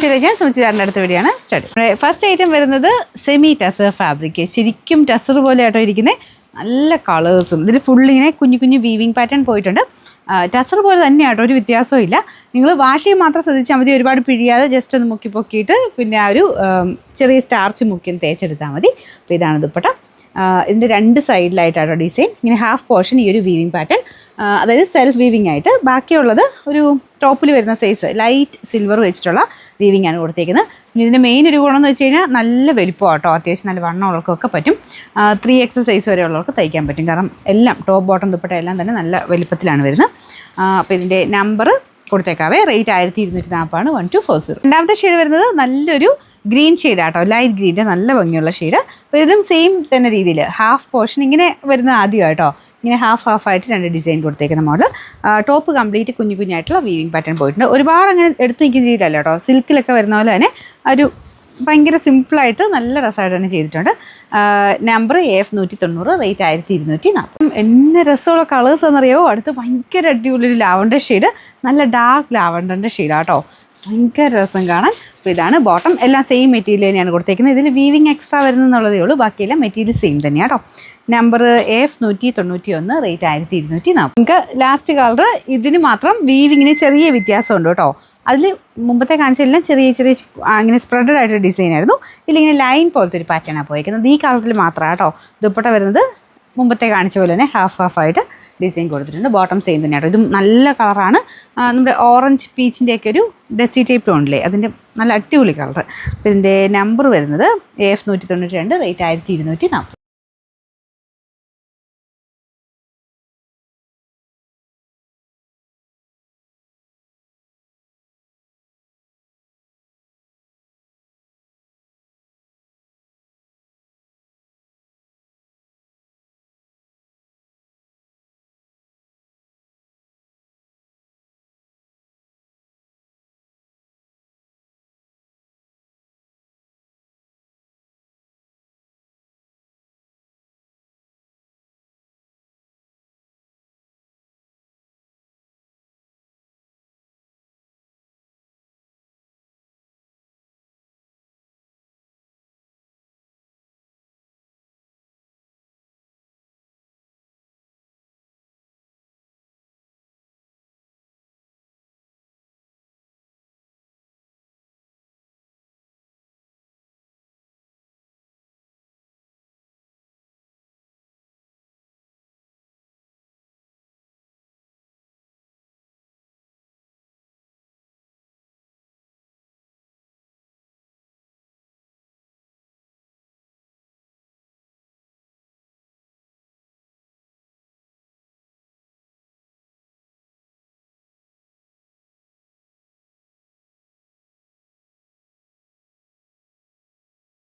Intelligence സുമിച്ചിതാറിൻ്റെ അടുത്ത വീഡിയോയാണ് study. First item വരുന്നത് സെമി ടസർ ഫാബ്രിക്. ശരിക്കും ടസർ പോലെ ആട്ടോ ഇരിക്കുന്നത്. നല്ല കളേഴ്സും ഇതിൽ ഫുള്ളിങ്ങനെ കുഞ്ഞു കുഞ്ഞു വീവിങ് പാറ്റേൺ പോയിട്ടുണ്ട്. ടസർ പോലെ തന്നെയാട്ടോ, ഒരു വ്യത്യാസവും ഇല്ല. നിങ്ങൾ വാഷ് ചെയ്യും മാത്രം ശ്രദ്ധിച്ചാൽ മതി, ഒരുപാട് പിഴിയാതെ ജസ്റ്റ് ഒന്ന് മുക്കി പൊക്കിയിട്ട് പിന്നെ ആ ഒരു ചെറിയ സ്റ്റാർച്ച് മുക്കി തേച്ചെടുത്താൽ മതി. അപ്പോൾ ഇതാണ് ദുപ്പട്ട. ഇതിൻ്റെ രണ്ട് സൈഡിലായിട്ടാണ് ഡിസൈൻ. ഇങ്ങനെ ഹാഫ് പോർഷൻ ഈ ഒരു വീവിങ് പാറ്റേൺ, അതായത് സെൽഫ് വീവിങ് ആയിട്ട്. ബാക്കിയുള്ളത് ഒരു ടോപ്പിൽ വരുന്ന സൈസ് ലൈറ്റ് സിൽവർ വെച്ചിട്ടുള്ള വീവിങ് ആണ് കൊടുത്തേക്കുന്നത്. പിന്നെ ഇതിൻ്റെ മെയിൻ ഒരു ഗുണം എന്ന് വെച്ച് കഴിഞ്ഞാൽ നല്ല വലിപ്പം കേട്ടോ, അത്യാവശ്യം നല്ല വണ്ണമുള്ളവർക്കൊക്കെ പറ്റും. 3XL സൈസ് വരെ ഉള്ളവർക്ക് തയ്ക്കാൻ പറ്റും. കാരണം എല്ലാം ടോപ്പ് ബോട്ടം ദുപ്പട്ട എല്ലാം തന്നെ നല്ല വലിപ്പത്തിലാണ് വരുന്നത്. അപ്പോൾ ഇതിൻ്റെ നമ്പർ കൊടുത്തേക്കാവേ. റേറ്റ് 1240 1240. രണ്ടാമത്തെ ഷെയ്ഡ് വരുന്നത് നല്ലൊരു ഗ്രീൻ ഷെയ്ഡാട്ടോ, ലൈറ്റ് ഗ്രീൻ്റെ നല്ല ഭംഗിയുള്ള ഷെയ്ഡ്. അപ്പോൾ ഇതിലും സെയിം തന്നെ രീതിയിൽ ഹാഫ് പോർഷൻ ഇങ്ങനെ വരുന്ന ആദ്യമായിട്ടോ, ഇങ്ങനെ ഹാഫ് ആയിട്ട് രണ്ട് ഡിസൈൻ കൊടുത്തേക്കുന്ന മോഡൽ. ടോപ്പ് കംപ്ലീറ്റ് കുഞ്ഞു കുഞ്ഞായിട്ടുള്ള വീവിങ് പാറ്റേൺ പോയിട്ടുണ്ട്. ഒരുപാട് അങ്ങനെ എടുത്ത് നിൽക്കുന്ന രീതിയിലല്ല കേട്ടോ, സിൽക്കിലൊക്കെ വരുന്ന പോലെ തന്നെ ഒരു ഭയങ്കര സിമ്പിളായിട്ട് നല്ല രസമായിട്ട് തന്നെ ചെയ്തിട്ടുണ്ട്. Number AF 190, rate 1240. എന്നെ രസമുള്ള കളേഴ്സ് എന്നറിയാമോ? അടുത്ത് ഭയങ്കര അടിപൊളി ലാവണ്ടർ ഷെയ്ഡ്, നല്ല ഡാർക്ക് ലാവണ്ടറിൻ്റെ ഷെയ്ഡാട്ടോ, ഭയങ്കര രസം കാണാൻ. അപ്പോൾ ഇതാണ് ബോട്ടം. എല്ലാം സെയിം മെറ്റീരിയൽ തന്നെയാണ് കൊടുത്തേക്കുന്നത്. ഇതിൽ വീവിങ് എക്സ്ട്രാ വരുന്നതെന്നുള്ളതേ ഉള്ളൂ, ബാക്കിയെല്ലാം മെറ്റീരിയൽ സെയിം തന്നെയാണ് കേട്ടോ. Number AF 191, rate 1240. നമുക്ക് ലാസ്റ്റ് കളർ ഇതിന് മാത്രം വീവിങ്ങിന് ചെറിയ വ്യത്യാസമുണ്ട് കേട്ടോ. അതിൽ മുമ്പത്തെ കാണിച്ചെല്ലാം ചെറിയ ചെറിയ അങ്ങനെ സ്പ്രെഡഡ് ആയിട്ട് ഡിസൈൻ ആയിരുന്നു. ഇതിലിങ്ങനെ ലൈൻ പോലത്തെ ഒരു പാറ്റേണാണ് പോയിരിക്കുന്നത്. ഈ കളറിൽ മാത്രമാണ് കേട്ടോ. ദുപ്പട്ട വരുന്നത് മുമ്പത്തെ കാണിച്ച പോലെ തന്നെ ഹാഫ് ആയിട്ട് ഡിസൈൻ കൊടുത്തിട്ടുണ്ട്. ബോട്ടം സെയിം തന്നെയാണ്. ഇതും നല്ല കളറാണ്. നമ്മുടെ ഓറഞ്ച് പീച്ചിൻ്റെയൊക്കെ ഒരു ഡെസി ടൈപ്പ് ടോണില്ലേ, അതിൻ്റെ നല്ല അടിപൊളി കളർ. ഇതിൻ്റെ നമ്പർ വരുന്നത് AF 192, റേറ്റ് 1240.